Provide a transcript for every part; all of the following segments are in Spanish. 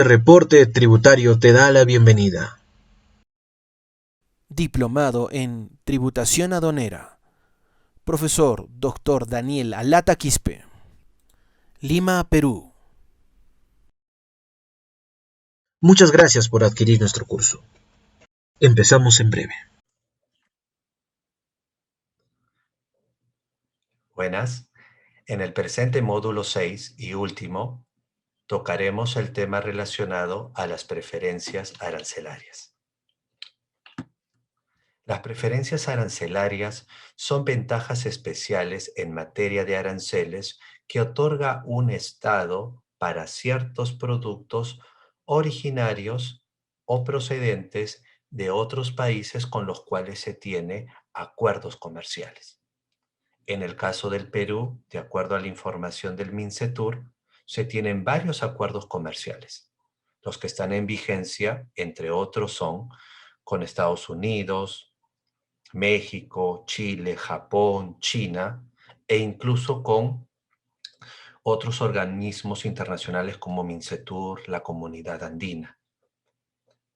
El reporte tributario te da la bienvenida. Diplomado en Tributación Aduanera. Profesor Dr. Daniel Alata Quispe. Lima, Perú. Muchas gracias por adquirir nuestro curso. Empezamos en breve. Buenas. En el presente módulo 6 y último, tocaremos el tema relacionado a las preferencias arancelarias. Las preferencias arancelarias son ventajas especiales en materia de aranceles que otorga un Estado para ciertos productos originarios o procedentes de otros países con los cuales se tiene acuerdos comerciales. En el caso del Perú, de acuerdo a la información del MINCETUR, se tienen varios acuerdos comerciales. Los que están en vigencia, entre otros, son con Estados Unidos, México, Chile, Japón, China e incluso con otros organismos internacionales como MINCETUR, la Comunidad Andina.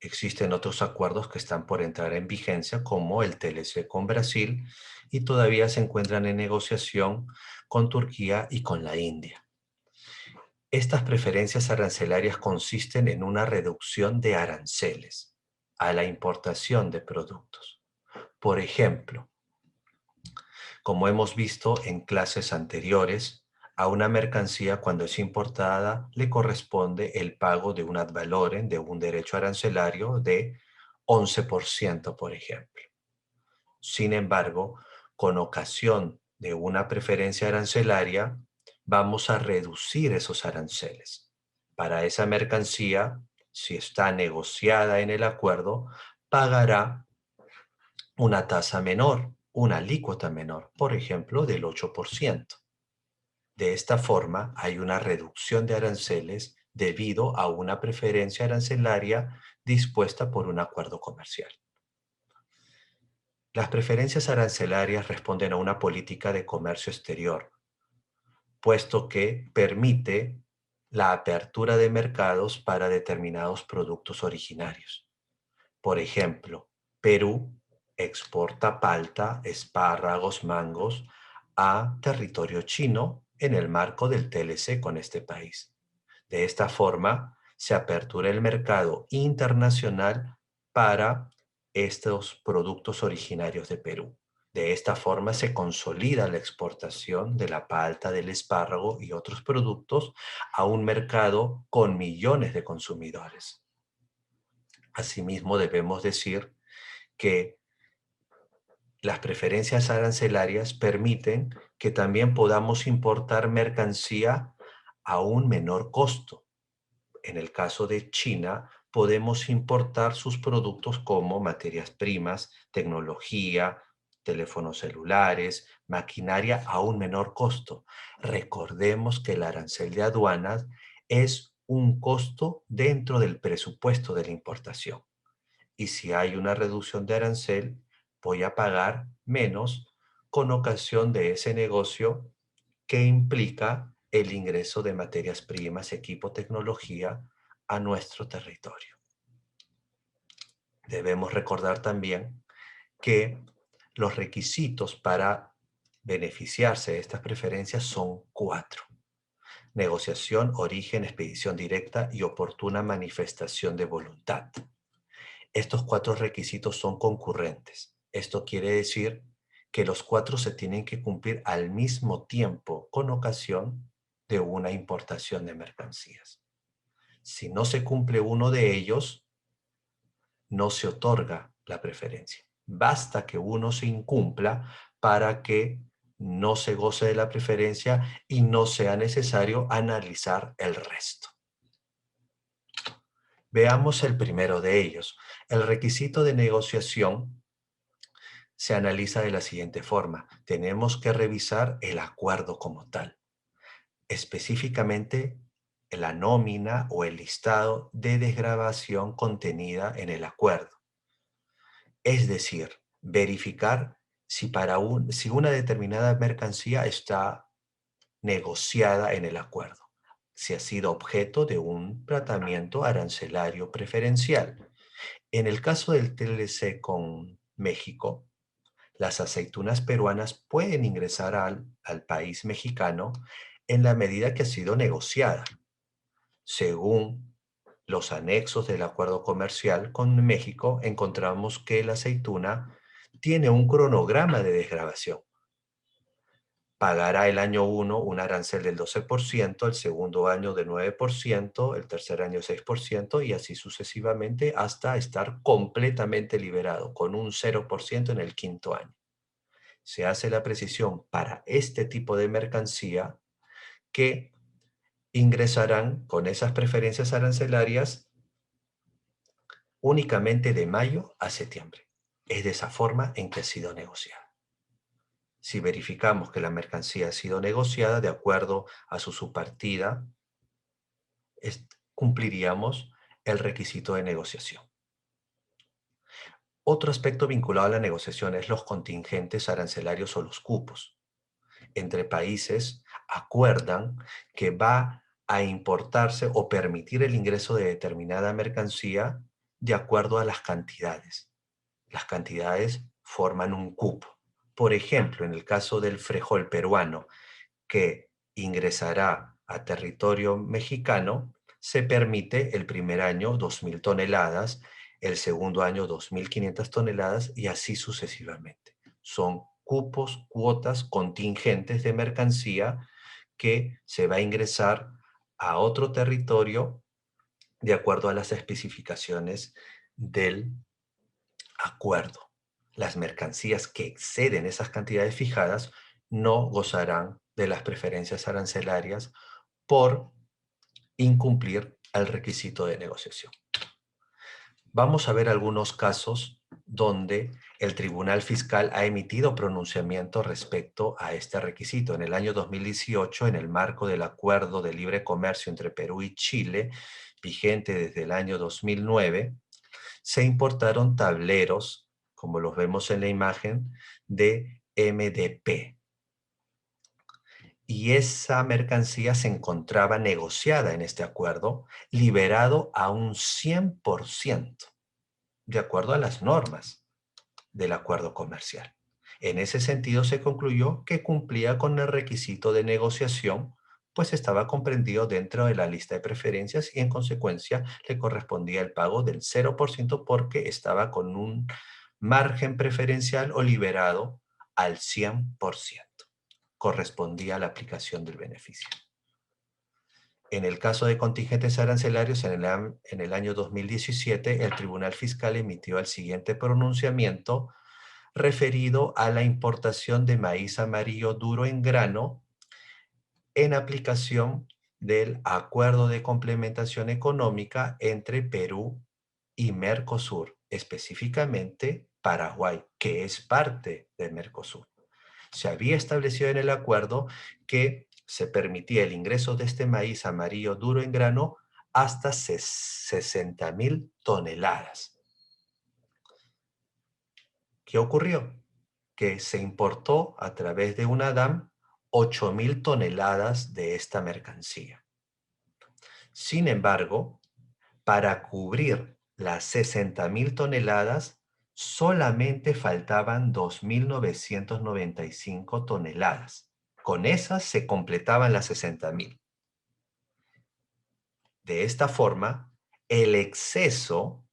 Existen otros acuerdos que están por entrar en vigencia, como el TLC con Brasil, y todavía se encuentran en negociación con Turquía y con la India. Estas preferencias arancelarias consisten en una reducción de aranceles a la importación de productos. Por ejemplo, como hemos visto en clases anteriores, a una mercancía cuando es importada le corresponde el pago de un ad valorem, de un derecho arancelario de 11%, por ejemplo. Sin embargo, con ocasión de una preferencia arancelaria, vamos a reducir esos aranceles. Para esa mercancía, si está negociada en el acuerdo, pagará una tasa menor, una alícuota menor, por ejemplo, del 8%. De esta forma, hay una reducción de aranceles debido a una preferencia arancelaria dispuesta por un acuerdo comercial. Las preferencias arancelarias responden a una política de comercio exterior, puesto que permite la apertura de mercados para determinados productos originarios. Por ejemplo, Perú exporta palta, espárragos, mangos a territorio chino en el marco del TLC con este país. De esta forma, se apertura el mercado internacional para estos productos originarios de Perú. De esta forma se consolida la exportación de la palta, del espárrago y otros productos a un mercado con millones de consumidores. Asimismo, debemos decir que las preferencias arancelarias permiten que también podamos importar mercancía a un menor costo. En el caso de China, podemos importar sus productos como materias primas, tecnología, teléfonos celulares, maquinaria a un menor costo. Recordemos que el arancel de aduanas es un costo dentro del presupuesto de la importación. Y si hay una reducción de arancel, voy a pagar menos con ocasión de ese negocio que implica el ingreso de materias primas, equipo, tecnología a nuestro territorio. Debemos recordar también que los requisitos para beneficiarse de estas preferencias son 4: negociación, origen, expedición directa y oportuna manifestación de voluntad. Estos 4 requisitos son concurrentes. Esto quiere decir que los 4 se tienen que cumplir al mismo tiempo con ocasión de una importación de mercancías. Si no se cumple uno de ellos, no se otorga la preferencia. Basta que uno se incumpla para que no se goce de la preferencia y no sea necesario analizar el resto. Veamos el primero de ellos. El requisito de negociación se analiza de la siguiente forma. Tenemos que revisar el acuerdo como tal, específicamente la nómina o el listado de desgravación contenida en el acuerdo. Es decir, verificar si una determinada mercancía está negociada en el acuerdo. si ha sido objeto de un tratamiento arancelario preferencial. En el caso del TLC con México, las aceitunas peruanas pueden ingresar al país mexicano en la medida que ha sido negociada, según los anexos del acuerdo comercial con México. Encontramos que la aceituna tiene un cronograma de desgravación. Pagará el año 1 un arancel del 12%, el segundo año de 9%, el tercer año 6% y así sucesivamente hasta estar completamente liberado con un 0% en el quinto año. Se hace la precisión para este tipo de mercancía que ingresarán con esas preferencias arancelarias únicamente de mayo a septiembre. Es de esa forma en que ha sido negociada. Si verificamos que la mercancía ha sido negociada de acuerdo a su subpartida, cumpliríamos el requisito de negociación. Otro aspecto vinculado a la negociación es los contingentes arancelarios o los cupos. Entre países acuerdan que va a importarse o permitir el ingreso de determinada mercancía de acuerdo a las cantidades. Las cantidades forman un cupo. Por ejemplo, en el caso del frejol peruano, que ingresará a territorio mexicano, se permite el primer año 2.000 toneladas, el segundo año 2.500 toneladas y así sucesivamente. Son cupos, cuotas, contingentes de mercancía que se va a ingresar a otro territorio de acuerdo a las especificaciones del acuerdo. Las mercancías que exceden esas cantidades fijadas no gozarán de las preferencias arancelarias por incumplir el requisito de negociación. Vamos a ver algunos casos donde el Tribunal Fiscal ha emitido pronunciamiento respecto a este requisito. En el año 2018, en el marco del Acuerdo de Libre Comercio entre Perú y Chile, vigente desde el año 2009, se importaron tableros, como los vemos en la imagen, de MDP. Y esa mercancía se encontraba negociada en este acuerdo, liberado a un 100%, de acuerdo a las normas del acuerdo comercial. En ese sentido se concluyó que cumplía con el requisito de negociación, pues estaba comprendido dentro de la lista de preferencias y en consecuencia le correspondía el pago del 0% porque estaba con un margen preferencial o liberado al 100%. Correspondía a la aplicación del beneficio. En el caso de contingentes arancelarios, en el año 2017, el Tribunal Fiscal emitió el siguiente pronunciamiento referido a la importación de maíz amarillo duro en grano en aplicación del Acuerdo de Complementación Económica entre Perú y Mercosur, específicamente Paraguay, que es parte de Mercosur. Se había establecido en el acuerdo que se permitía el ingreso de este maíz amarillo duro en grano hasta 60.000 toneladas. ¿Qué ocurrió? Que se importó a través de una DAM 8.000 toneladas de esta mercancía. Sin embargo, para cubrir las 60.000 toneladas, solamente faltaban 2.995 toneladas. Con esas se completaban las 60.000. De esta forma, el exceso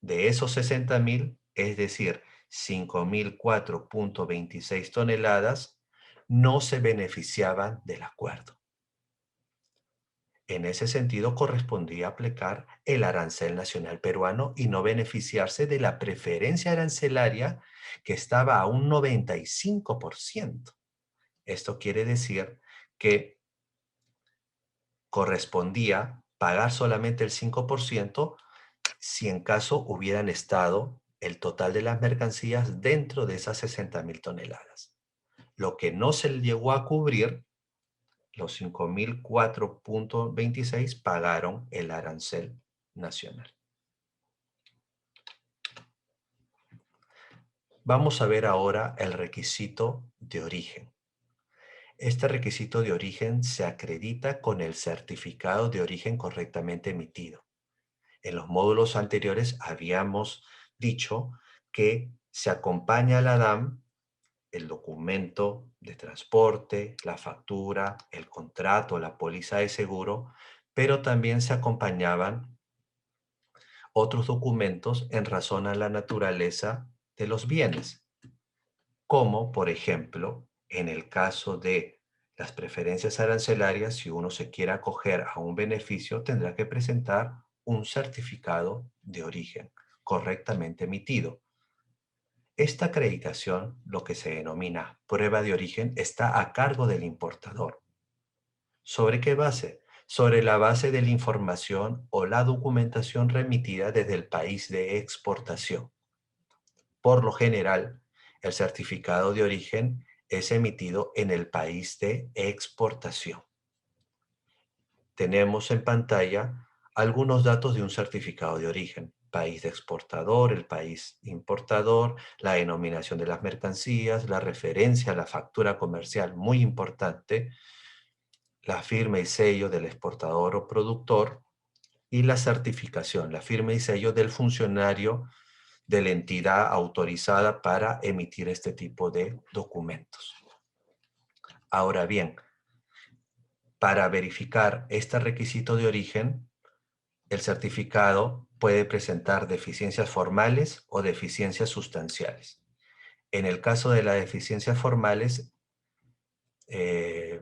de esos 60.000, es decir, 5.004.26 toneladas, no se beneficiaban del acuerdo. En ese sentido, correspondía aplicar el arancel nacional peruano y no beneficiarse de la preferencia arancelaria que estaba a un 95%. Esto quiere decir que correspondía pagar solamente el 5% si en caso hubieran estado el total de las mercancías dentro de esas 60.000 toneladas. Lo que no se llegó a cubrir, los 5.004.26 pagaron el arancel nacional. Vamos a ver ahora el requisito de origen. Este requisito de origen se acredita con el certificado de origen correctamente emitido. En los módulos anteriores habíamos dicho que se acompaña a la DAM el documento de transporte, la factura, el contrato, la póliza de seguro, pero también se acompañaban otros documentos en razón a la naturaleza de los bienes, como por ejemplo, en el caso de las preferencias arancelarias, si uno se quiere acoger a un beneficio, tendrá que presentar un certificado de origen correctamente emitido. Esta acreditación, lo que se denomina prueba de origen, está a cargo del importador. ¿Sobre qué base? Sobre la base de la información o la documentación remitida desde el país de exportación. Por lo general, el certificado de origen es emitido en el país de exportación. Tenemos en pantalla algunos datos de un certificado de origen: país de exportador, el país importador, la denominación de las mercancías, la referencia a la factura comercial, muy importante, la firma y sello del exportador o productor, y la certificación, la firma y sello del funcionario de la entidad autorizada para emitir este tipo de documentos. Ahora bien, para verificar este requisito de origen, el certificado puede presentar deficiencias formales o deficiencias sustanciales. En el caso de las deficiencias formales,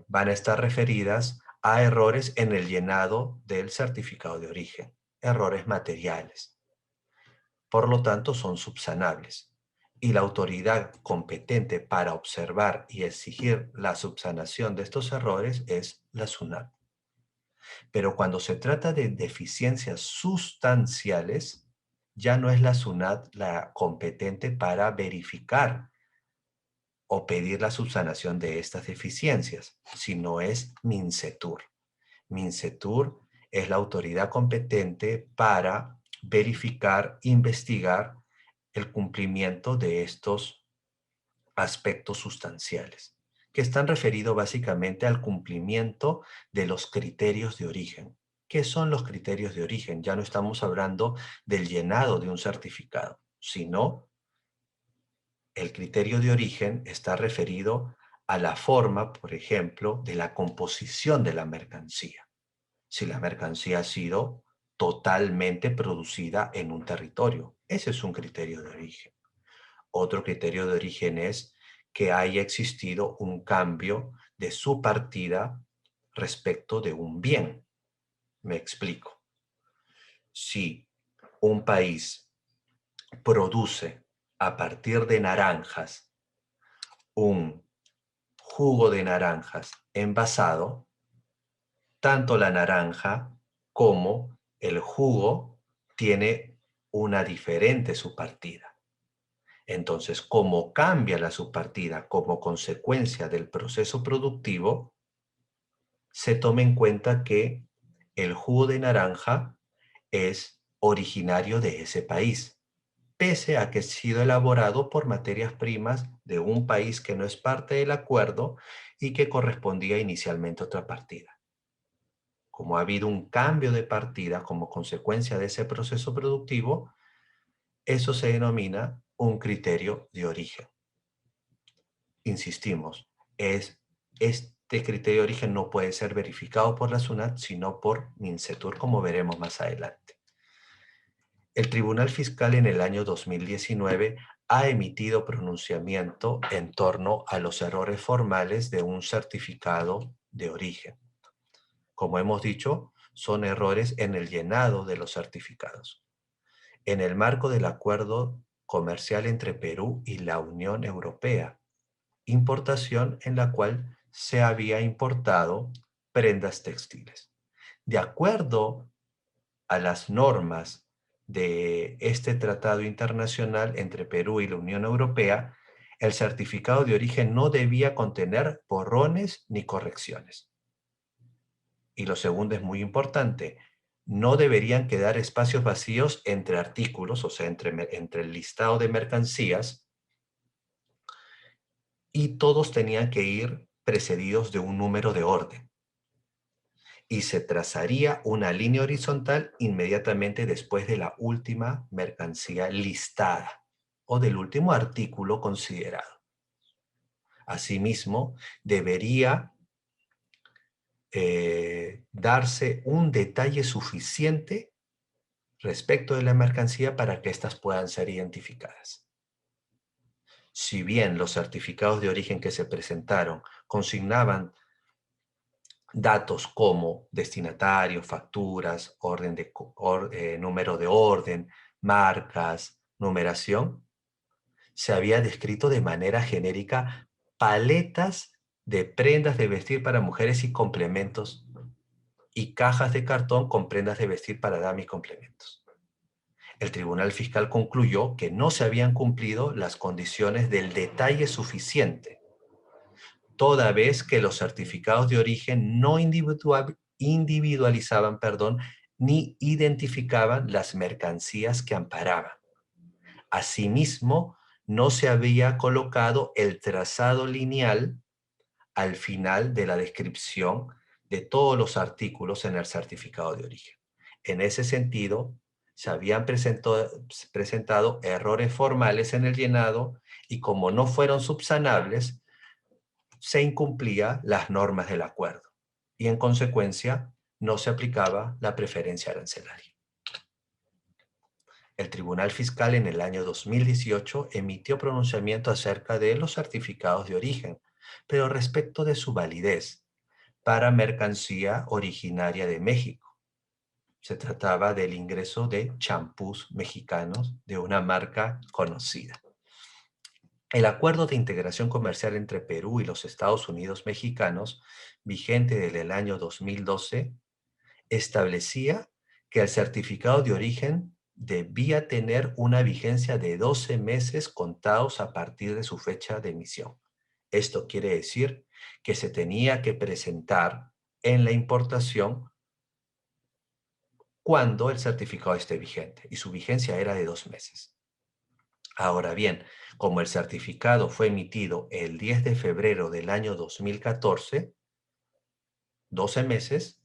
van a estar referidas a errores en el llenado del certificado de origen, errores materiales. Por lo tanto, son subsanables. Y la autoridad competente para observar y exigir la subsanación de estos errores es la SUNAT. Pero cuando se trata de deficiencias sustanciales, ya no es la SUNAT la competente para verificar o pedir la subsanación de estas deficiencias, sino es MINCETUR. MINCETUR es la autoridad competente para verificar, investigar el cumplimiento de estos aspectos sustanciales, que están referidos básicamente al cumplimiento de los criterios de origen. ¿Qué son los criterios de origen? Ya no estamos hablando del llenado de un certificado, sino el criterio de origen está referido a la forma, por ejemplo, de la composición de la mercancía. Si la mercancía ha sido totalmente producida en un territorio, ese es un criterio de origen. Otro criterio de origen es que haya existido un cambio de su partida respecto de un bien. Me explico. Si un país produce a partir de naranjas un jugo de naranjas envasado, tanto la naranja como el jugo tiene una diferente subpartida. Entonces, como cambia la subpartida como consecuencia del proceso productivo, se toma en cuenta que el jugo de naranja es originario de ese país, pese a que ha sido elaborado por materias primas de un país que no es parte del acuerdo y que correspondía inicialmente a otra partida. Como ha habido un cambio de partida como consecuencia de ese proceso productivo, eso se denomina un criterio de origen. Insistimos, este criterio de origen no puede ser verificado por la SUNAT, sino por MINCETUR, como veremos más adelante. El Tribunal Fiscal en el año 2019 ha emitido pronunciamiento en torno a los errores formales de un certificado de origen. Como hemos dicho, son errores en el llenado de los certificados. En el marco del acuerdo comercial entre Perú y la Unión Europea, importación en la cual se había importado prendas textiles. De acuerdo a las normas de este tratado internacional entre Perú y la Unión Europea, el certificado de origen no debía contener borrones ni correcciones. Y lo segundo es muy importante: no deberían quedar espacios vacíos entre artículos, o sea, entre el listado de mercancías, y todos tenían que ir precedidos de un número de orden, y se trazaría una línea horizontal inmediatamente después de la última mercancía listada o del último artículo considerado. Asimismo, debería darse un detalle suficiente respecto de la mercancía para que éstas puedan ser identificadas. Si bien los certificados de origen que se presentaron consignaban datos como destinatario, facturas, número de orden, marcas, numeración, se había descrito de manera genérica paletas de prendas de vestir para mujeres y complementos y cajas de cartón con prendas de vestir para damas y complementos. El Tribunal Fiscal concluyó que no se habían cumplido las condiciones del detalle suficiente, toda vez que los certificados de origen no individualizaban, ni identificaban las mercancías que amparaban. Asimismo, no se había colocado el trazado lineal al final de la descripción de todos los artículos en el certificado de origen. En ese sentido, se habían presentado errores formales en el llenado y como no fueron subsanables, se incumplía las normas del acuerdo y en consecuencia no se aplicaba la preferencia arancelaria. El Tribunal Fiscal en el año 2018 emitió pronunciamiento acerca de los certificados de origen, pero respecto de su validez para mercancía originaria de México. Se trataba del ingreso de champús mexicanos de una marca conocida. El Acuerdo de Integración Comercial entre Perú y los Estados Unidos mexicanos, vigente desde el año 2012, establecía que el certificado de origen debía tener una vigencia de 12 meses contados a partir de su fecha de emisión. Esto quiere decir que se tenía que presentar en la importación cuando el certificado esté vigente, y su vigencia era de 2 meses. Ahora bien, como el certificado fue emitido el 10 de febrero del año 2014, 12 meses,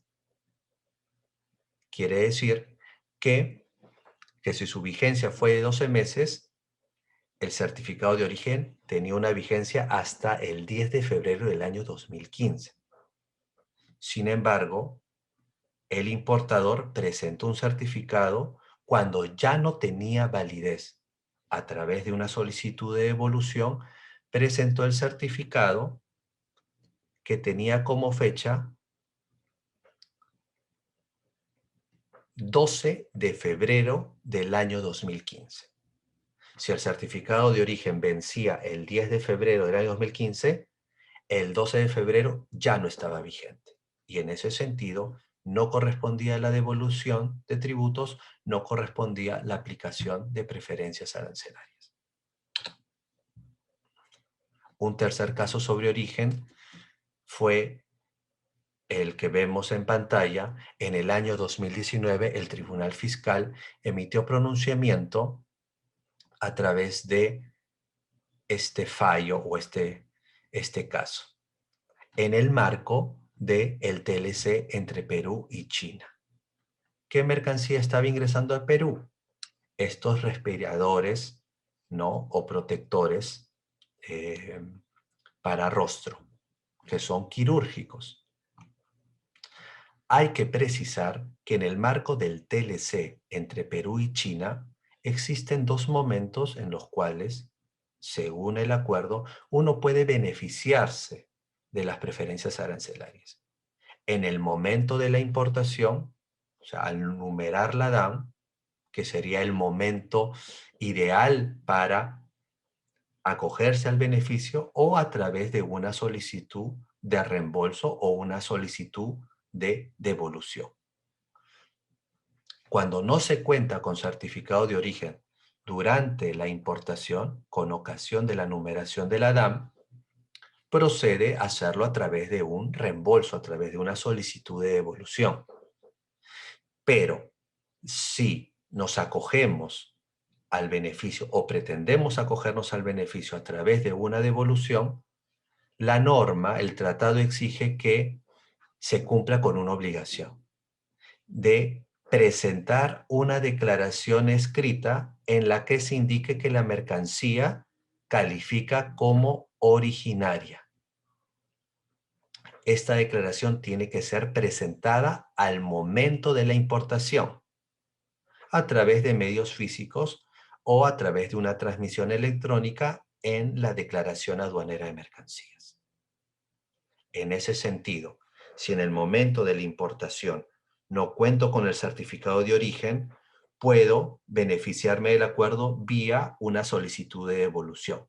quiere decir que si su vigencia fue de 12 meses, el certificado de origen tenía una vigencia hasta el 10 de febrero del año 2015. Sin embargo, el importador presentó un certificado cuando ya no tenía validez. A través de una solicitud de devolución, presentó el certificado que tenía como fecha 12 de febrero del año 2015. Si el certificado de origen vencía el 10 de febrero del año 2015, el 12 de febrero ya no estaba vigente. Y en ese sentido, no correspondía la devolución de tributos, no correspondía la aplicación de preferencias arancelarias. Un tercer caso sobre origen fue el que vemos en pantalla. En el año 2019, el Tribunal Fiscal emitió pronunciamiento a través de este fallo o este caso, en el marco del TLC entre Perú y China. ¿Qué mercancía estaba ingresando a Perú? Estos respiradores, ¿no? O protectores para rostro, que son quirúrgicos. Hay que precisar que en el marco del TLC entre Perú y China existen dos momentos en los cuales, según el acuerdo, uno puede beneficiarse de las preferencias arancelarias. En el momento de la importación, o sea, al numerar la DAM, que sería el momento ideal para acogerse al beneficio, o a través de una solicitud de reembolso o una solicitud de devolución. Cuando no se cuenta con certificado de origen durante la importación, con ocasión de la numeración de la DAM, procede a hacerlo a través de un reembolso, a través de una solicitud de devolución. Pero si nos acogemos al beneficio o pretendemos acogernos al beneficio a través de una devolución, la norma, el tratado exige que se cumpla con una obligación de presentar una declaración escrita en la que se indique que la mercancía califica como originaria. Esta declaración tiene que ser presentada al momento de la importación, a través de medios físicos o a través de una transmisión electrónica en la Declaración Aduanera de Mercancías. En ese sentido, si en el momento de la importación no cuento con el certificado de origen, puedo beneficiarme del acuerdo vía una solicitud de devolución,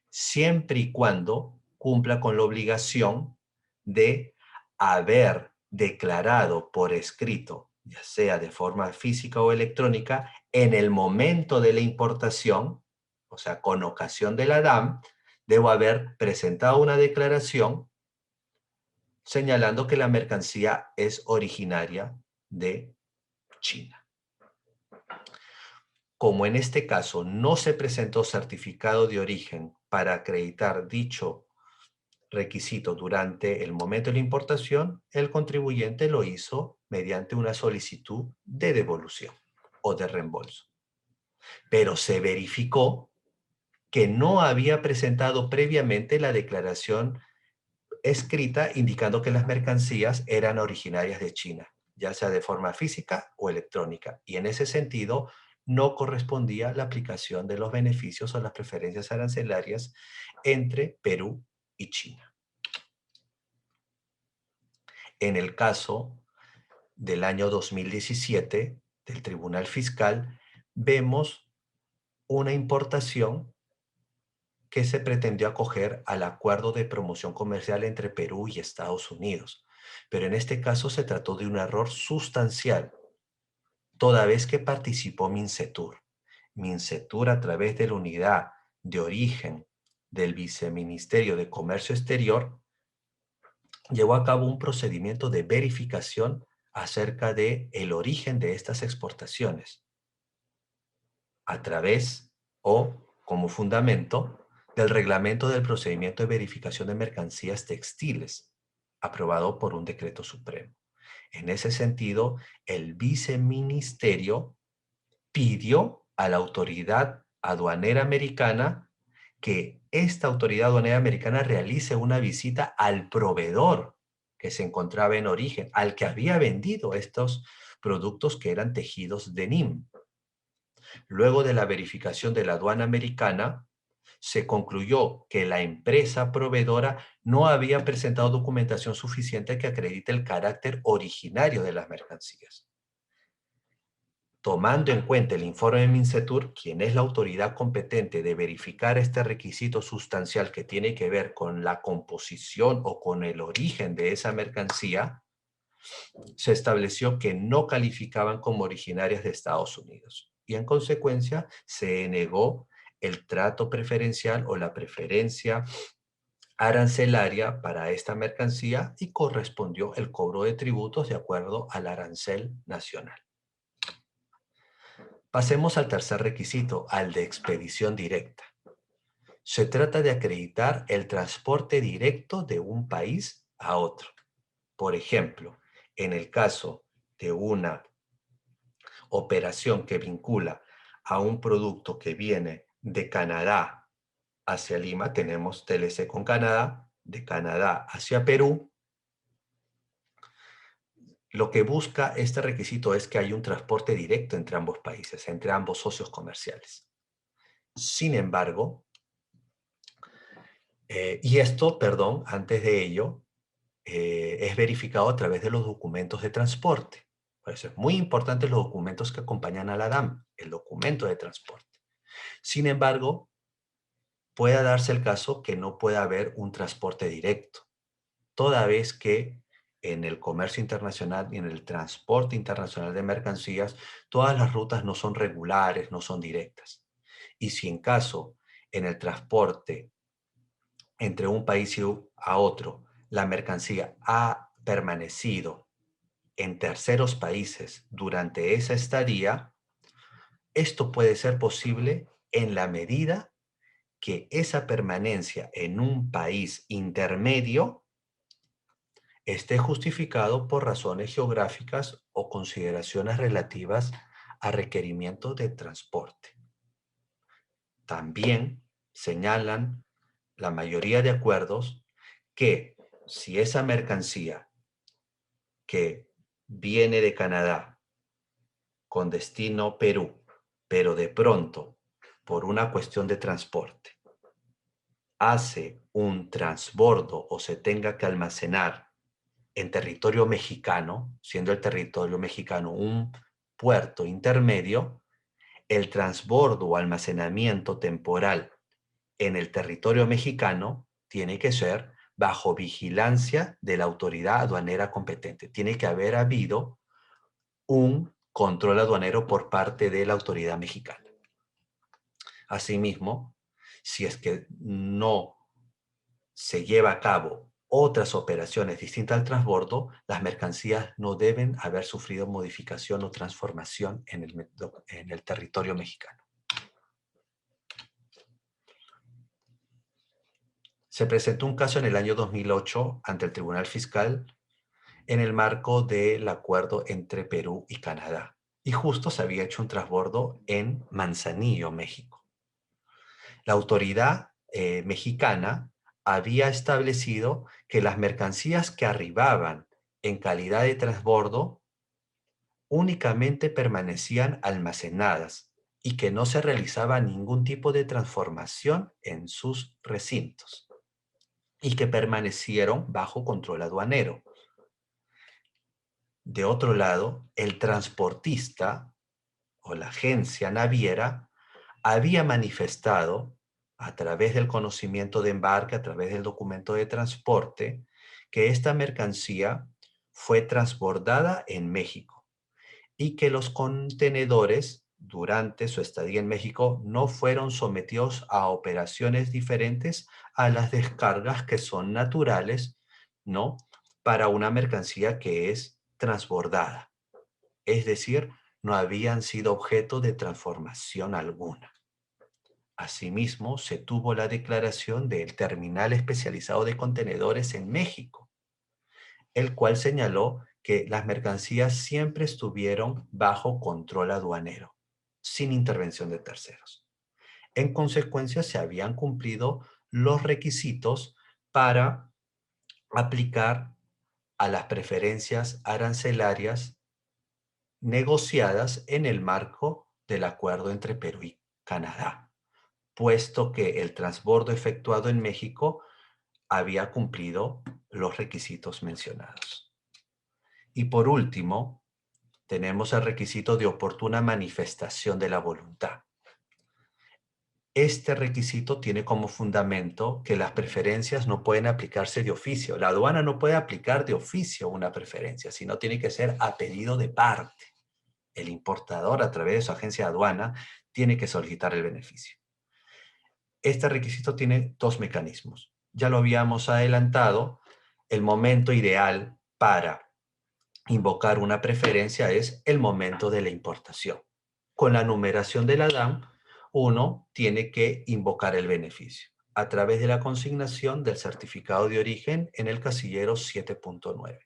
siempre y cuando cumpla con la obligación de haber declarado por escrito, ya sea de forma física o electrónica, en el momento de la importación, o sea, con ocasión de la DAM, debo haber presentado una declaración señalando que la mercancía es originaria de China. Como en este caso no se presentó certificado de origen para acreditar dicho requisito durante el momento de la importación, el contribuyente lo hizo mediante una solicitud de devolución o de reembolso. Pero se verificó que no había presentado previamente la declaración escrita indicando que las mercancías eran originarias de China, ya sea de forma física o electrónica. Y en ese sentido, no correspondía la aplicación de los beneficios o las preferencias arancelarias entre Perú y China. En el caso del año 2017 del Tribunal Fiscal, vemos una importación que se pretendió acoger al acuerdo de promoción comercial entre Perú y Estados Unidos. Pero en este caso se trató de un error sustancial, toda vez que participó Mincetur. Mincetur, a través de la unidad de origen del Viceministerio de Comercio Exterior, llevó a cabo un procedimiento de verificación acerca de el origen de estas exportaciones, a través o como fundamento del reglamento del procedimiento de verificación de mercancías textiles, aprobado por un decreto supremo. En ese sentido, el viceministerio pidió a la autoridad aduanera americana que esta autoridad aduanera americana realice una visita al proveedor que se encontraba en origen, al que había vendido estos productos que eran tejidos de denim. Luego de la verificación de la aduana americana, se concluyó que la empresa proveedora no había presentado documentación suficiente que acredite el carácter originario de las mercancías. Tomando en cuenta el informe de Mincetur, quien es la autoridad competente de verificar este requisito sustancial que tiene que ver con la composición o con el origen de esa mercancía, se estableció que no calificaban como originarias de Estados Unidos y en consecuencia se negó el trato preferencial o la preferencia arancelaria para esta mercancía y correspondió el cobro de tributos de acuerdo al arancel nacional. Pasemos al tercer requisito, al de expedición directa. Se trata de acreditar el transporte directo de un país a otro. Por ejemplo, en el caso de una operación que vincula a un producto que viene de Canadá hacia Lima, tenemos TLC con Canadá, de Canadá hacia Perú. Lo que busca este requisito es que haya un transporte directo entre ambos países, entre ambos socios comerciales. Sin embargo, antes de ello, es verificado a través de los documentos de transporte. Por eso es muy importante los documentos que acompañan a la DAM, el documento de transporte. Sin embargo, puede darse el caso que no pueda haber un transporte directo, toda vez que en el comercio internacional y en el transporte internacional de mercancías, todas las rutas no son regulares, no son directas. Y si en caso, en el transporte entre un país a otro, la mercancía ha permanecido en terceros países durante esa estadía, esto puede ser posible en la medida que esa permanencia en un país intermedio esté justificado por razones geográficas o consideraciones relativas a requerimientos de transporte. También señalan la mayoría de acuerdos que si esa mercancía que viene de Canadá con destino Perú, pero de pronto, por una cuestión de transporte, hace un transbordo o se tenga que almacenar en territorio mexicano, siendo el territorio mexicano un puerto intermedio, el transbordo o almacenamiento temporal en el territorio mexicano tiene que ser bajo vigilancia de la autoridad aduanera competente. Tiene que haber habido un control aduanero por parte de la autoridad mexicana. Asimismo, si es que no se lleva a cabo otras operaciones distintas al transbordo, las mercancías no deben haber sufrido modificación o transformación en el territorio mexicano. Se presentó un caso en el año 2008 ante el Tribunal Fiscal en el marco del acuerdo entre Perú y Canadá. Y justo se había hecho un transbordo en Manzanillo, México. La autoridad mexicana había establecido que las mercancías que arribaban en calidad de transbordo únicamente permanecían almacenadas y que no se realizaba ningún tipo de transformación en sus recintos y que permanecieron bajo control aduanero. De otro lado, el transportista o la agencia naviera había manifestado a través del conocimiento de embarque, a través del documento de transporte, que esta mercancía fue transbordada en México y que los contenedores durante su estadía en México no fueron sometidos a operaciones diferentes a las descargas que son naturales, ¿no? Para una mercancía que es transbordada. Es decir, no habían sido objeto de transformación alguna. Asimismo, se tuvo la declaración del Terminal Especializado de Contenedores en México, el cual señaló que las mercancías siempre estuvieron bajo control aduanero, sin intervención de terceros. En consecuencia, se habían cumplido los requisitos para aplicar a las preferencias arancelarias negociadas en el marco del acuerdo entre Perú y Canadá, puesto que el transbordo efectuado en México había cumplido los requisitos mencionados. Y por último, tenemos el requisito de oportuna manifestación de la voluntad. Este requisito tiene como fundamento que las preferencias no pueden aplicarse de oficio. La aduana no puede aplicar de oficio una preferencia, sino tiene que ser a pedido de parte. El importador, a través de su agencia de aduana, tiene que solicitar el beneficio. Este requisito tiene dos mecanismos. Ya lo habíamos adelantado, el momento ideal para invocar una preferencia es el momento de la importación. Con la numeración de la DAM, uno tiene que invocar el beneficio a través de la consignación del certificado de origen en el casillero 7.9.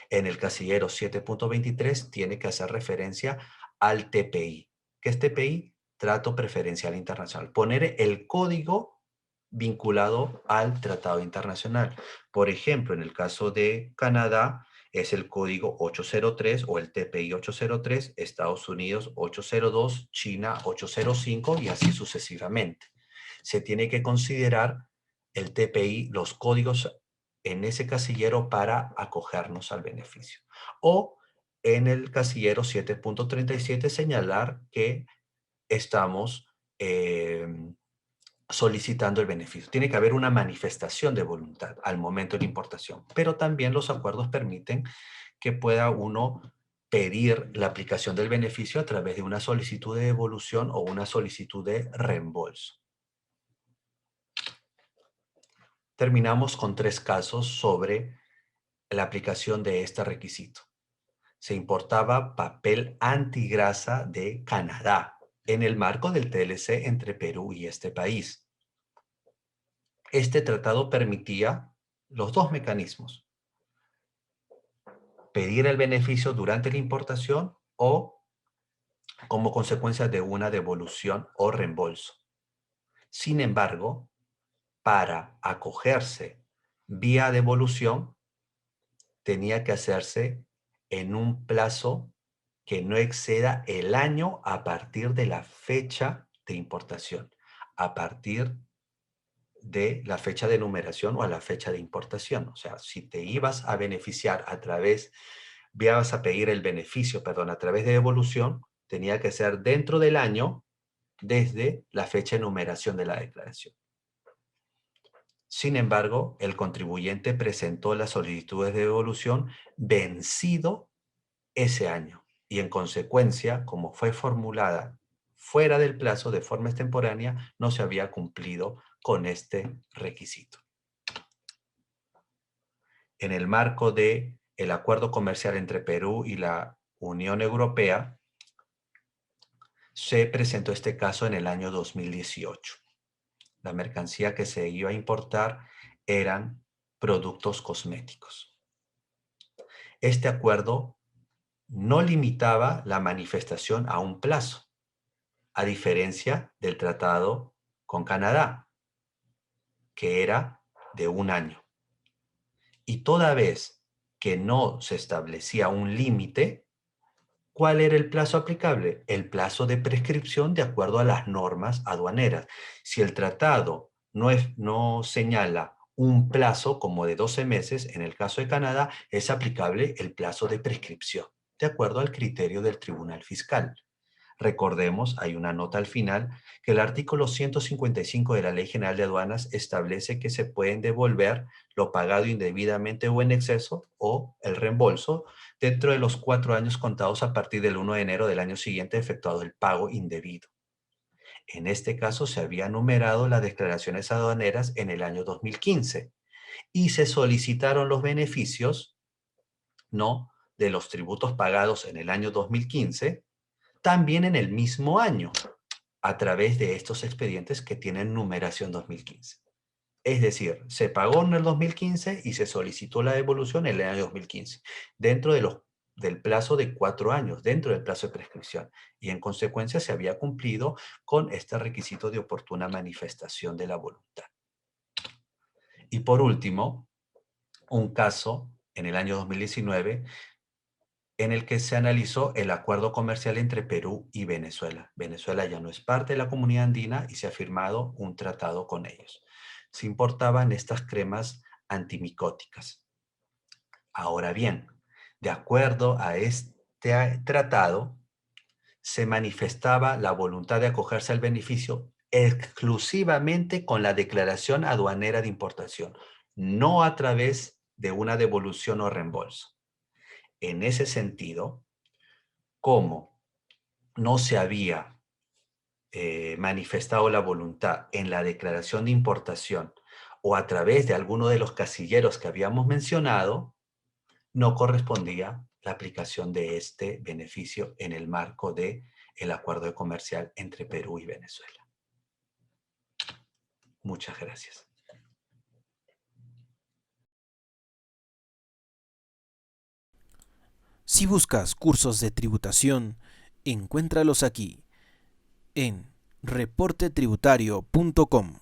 En el casillero 7.23 tiene que hacer referencia al TPI. ¿Qué es TPI? Trato Preferencial Internacional. Poner el código vinculado al tratado internacional. Por ejemplo, en el caso de Canadá, es el código 803 o el TPI 803, Estados Unidos 802, China 805 y así sucesivamente. Se tiene que considerar el TPI, los códigos en ese casillero para acogernos al beneficio. O en el casillero 7.37 señalar que estamos solicitando el beneficio. Tiene que haber una manifestación de voluntad al momento de la importación, pero también los acuerdos permiten que pueda uno pedir la aplicación del beneficio a través de una solicitud de devolución o una solicitud de reembolso. Terminamos con 3 casos sobre la aplicación de este requisito. Se importaba papel antigrasa de Canadá. en el marco del TLC entre Perú y este país. Este tratado permitía los dos mecanismos: pedir el beneficio durante la importación o como consecuencia de una devolución o reembolso. Sin embargo, para acogerse vía devolución, tenía que hacerse en un plazo que no exceda el año a partir de la fecha de importación, a partir de la fecha de numeración o a la fecha de importación. O sea, si te ibas a beneficiar ibas a pedir el beneficio, perdón, a través de devolución, tenía que ser dentro del año desde la fecha de numeración de la declaración. Sin embargo, el contribuyente presentó las solicitudes de devolución vencido ese año y en consecuencia, como fue formulada fuera del plazo de forma extemporánea, no se había cumplido con este requisito. En el marco del acuerdo comercial entre Perú y la Unión Europea, se presentó este caso en el año 2018. La mercancía que se iba a importar eran productos cosméticos. Este acuerdo no limitaba la manifestación a un plazo, a diferencia del tratado con Canadá, que era de un año. Y toda vez que no se establecía un límite, ¿cuál era el plazo aplicable? El plazo de prescripción de acuerdo a las normas aduaneras. Si el tratado no señala un plazo como de 12 meses, en el caso de Canadá, es aplicable el plazo de prescripción, de acuerdo al criterio del Tribunal Fiscal. Recordemos, hay una nota al final, que el artículo 155 de la Ley General de Aduanas establece que se pueden devolver lo pagado indebidamente o en exceso o el reembolso dentro de los 4 años contados a partir del 1 de enero del año siguiente efectuado el pago indebido. En este caso se había numerado las declaraciones aduaneras en el año 2015 y se solicitaron los beneficios, ¿no?, de los tributos pagados en el año 2015 también en el mismo año, a través de estos expedientes que tienen numeración 2015. Es decir, se pagó en el 2015 y se solicitó la devolución en el año 2015, dentro del plazo de 4 años, dentro del plazo de prescripción. Y en consecuencia se había cumplido con este requisito de oportuna manifestación de la voluntad. Y por último, un caso en el año 2019 en el que se analizó el acuerdo comercial entre Perú y Venezuela. Venezuela ya no es parte de la comunidad andina y se ha firmado un tratado con ellos. Se importaban estas cremas antimicóticas. Ahora bien, de acuerdo a este tratado, se manifestaba la voluntad de acogerse al beneficio exclusivamente con la declaración aduanera de importación, no a través de una devolución o reembolso. En ese sentido, como no se había manifestado la voluntad en la declaración de importación o a través de alguno de los casilleros que habíamos mencionado, no correspondía la aplicación de este beneficio en el marco del acuerdo comercial entre Perú y Venezuela. Muchas gracias. Si buscas cursos de tributación, encuéntralos aquí, en reportetributario.com.